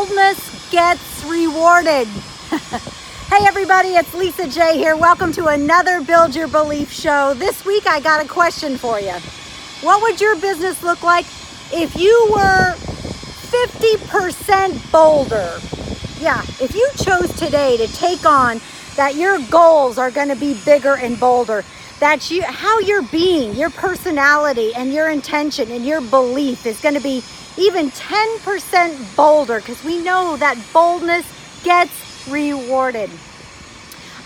boldness gets rewarded. Hey everybody, it's Lisa J here. Welcome to another Build Your Belief show. This week I got a question for you. What would your business look like if you were 50% bolder? Yeah, if you chose today to take on that your goals are going to be bigger and bolder, that how you're being, your personality and your intention and your belief is going to be even 10% bolder, because we know that boldness gets rewarded.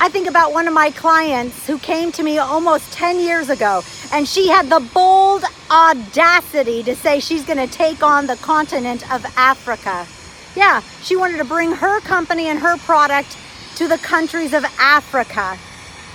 I think about one of my clients who came to me almost 10 years ago, and she had the bold audacity to say she's going to take on the continent of Africa. Yeah, she wanted to bring her company and her product to the countries of Africa.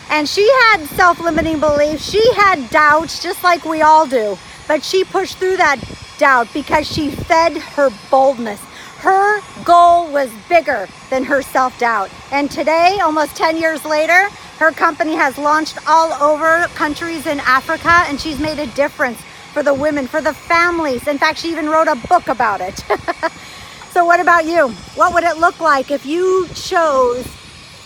And she had self-limiting beliefs. She had doubts, just like we all do. But she pushed through that doubt because she fed her boldness. Her goal was bigger than her self-doubt. And today, almost 10 years later, her company has launched all over countries in Africa, and she's made a difference for the women, for the families. In fact, she even wrote a book about it. So what about you? What would it look like if you chose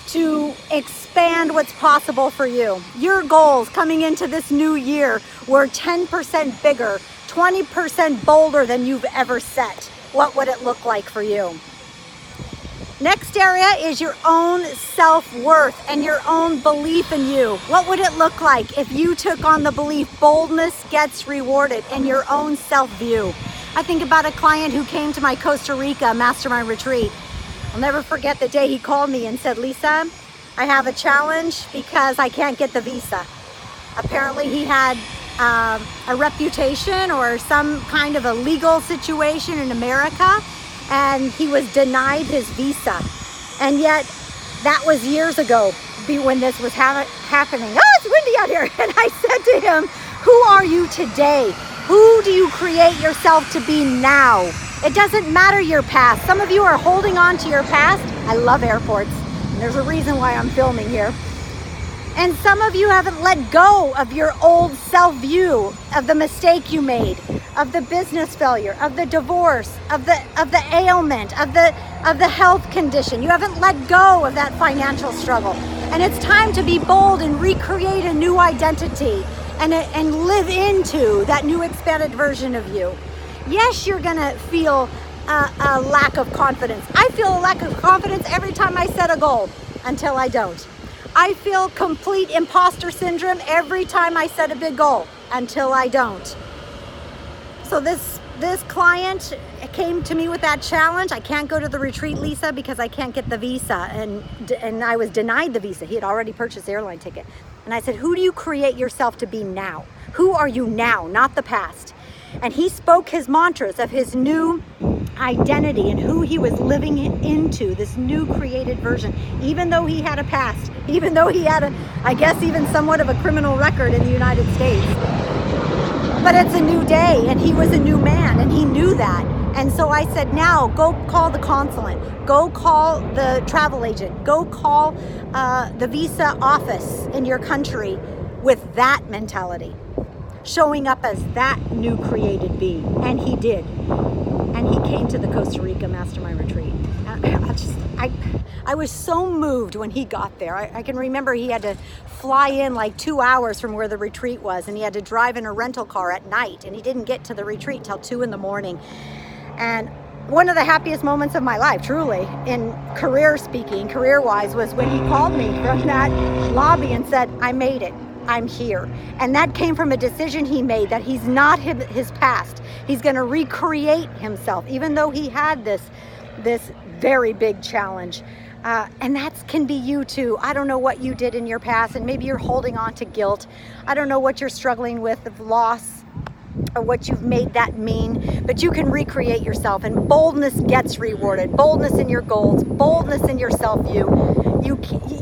to expand what's possible for you? Your goals coming into this new year were 10% bigger, 20% bolder than you've ever set. What would it look like for you? Next area is your own self-worth and your own belief in you. What would it look like if you took on the belief boldness gets rewarded in your own self-view? I think about a client who came to my Costa Rica mastermind retreat. I'll never forget the day he called me and said, Lisa, I have a challenge because I can't get the visa. Apparently he had a reputation or some kind of a legal situation in America, and he was denied his visa. And yet that was years ago when this was happening. Oh, it's windy out here. And I said to him, who are you today? Who do you create yourself to be now? It doesn't matter your past. Some of you are holding on to your past. I love airports, and there's a reason why I'm filming here. And some of you haven't let go of your old self-view, of the mistake you made, of the business failure, of the divorce, of the ailment, of the health condition. You haven't let go of that financial struggle. And it's time to be bold and recreate a new identity and live into that new expanded version of you. Yes, you're gonna feel a lack of confidence. I feel a lack of confidence every time I set a goal until I don't. I feel complete imposter syndrome every time I set a big goal until I don't. So this client came to me with that challenge. I can't go to the retreat, Lisa, because I can't get the visa. And I was denied the visa. He had already purchased the airline ticket. And I said, who do you create yourself to be now? Who are you now, not the past? And he spoke his mantras of his new identity and who he was living into, this new created version, even though he had a past, even though he had I guess even somewhat of a criminal record in the United States. But it's a new day, and he was a new man, and he knew that. And so I said, now go call the consulate, go call the travel agent, go call the visa office in your country with that mentality, showing up as that new created being. And he did. And he came to the Costa Rica Mastermind Retreat. I was so moved when he got there. I can remember he had to fly in like 2 hours from where the retreat was, and he had to drive in a rental car at night, and he didn't get to the retreat till 2 in the morning. And one of the happiest moments of my life, truly, in career-wise, was when he called me from that lobby and said, I made it. I'm here. And that came from a decision he made, that he's not his past. He's going to recreate himself, even though he had this very big challenge. And that can be you too. I don't know what you did in your past, and maybe you're holding on to guilt. I don't know what you're struggling with of loss or what you've made that mean, but you can recreate yourself, and boldness gets rewarded. Boldness in your goals, boldness in your self-view.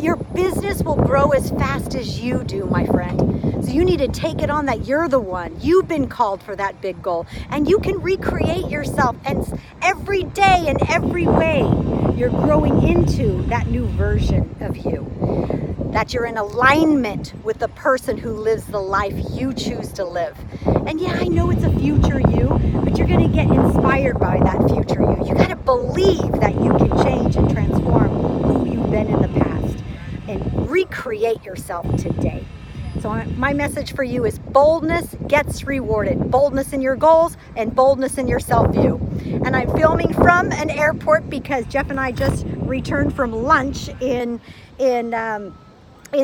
Your business will grow as fast as you do, my friend. So you need to take it on that you're the one. You've been called for that big goal, and you can recreate yourself. And every day in every way, you're growing into that new version of you. That you're in alignment with the person who lives the life you choose to live. And yeah, I know it's a future you, but you're going to get inspired by that future you. You got to believe that create yourself today. So my message for you is boldness gets rewarded. Boldness in your goals and boldness in your self-view. And I'm filming from an airport because Jeff and I just returned from lunch in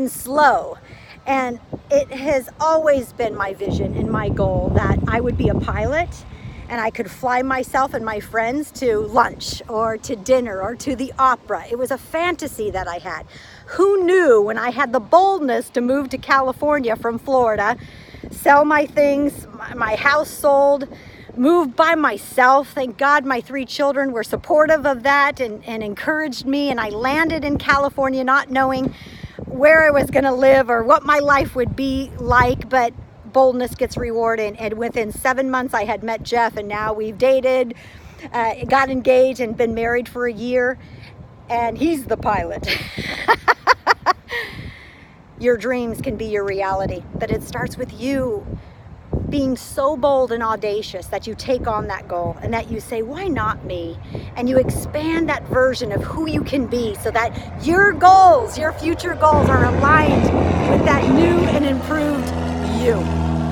SLO. And it has always been my vision and my goal that I would be a pilot and I could fly myself and my friends to lunch or to dinner or to the opera. It was a fantasy that I had. Who knew when I had the boldness to move to California from Florida, sell my things, my house sold, moved by myself. Thank God my 3 children were supportive of that and encouraged me, and I landed in California not knowing where I was going to live or what my life would be like, but boldness gets rewarded. And within 7 months I had met Jeff, and now we've dated, got engaged, and been married for a year, and he's the pilot. Your dreams can be your reality, but it starts with you being so bold and audacious that you take on that goal and that you say, why not me? And you expand that version of who you can be so that your goals, your future goals, are aligned with that new and improved you.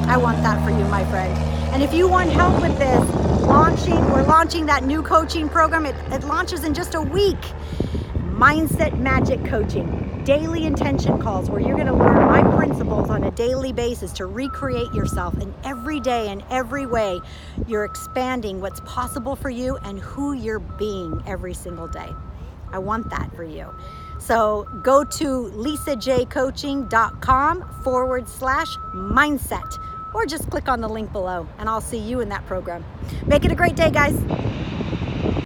I want that for you, my friend. And if you want help with this, we're launching that new coaching program. It launches in just a week. Mindset Magic Coaching. Daily intention calls where you're going to learn my principles on a daily basis to recreate yourself, and every day in every way you're expanding what's possible for you and who you're being every single day. I want that for you. So go to lisajcoaching.com/mindset, or just click on the link below and I'll see you in that program. Make it a great day, guys.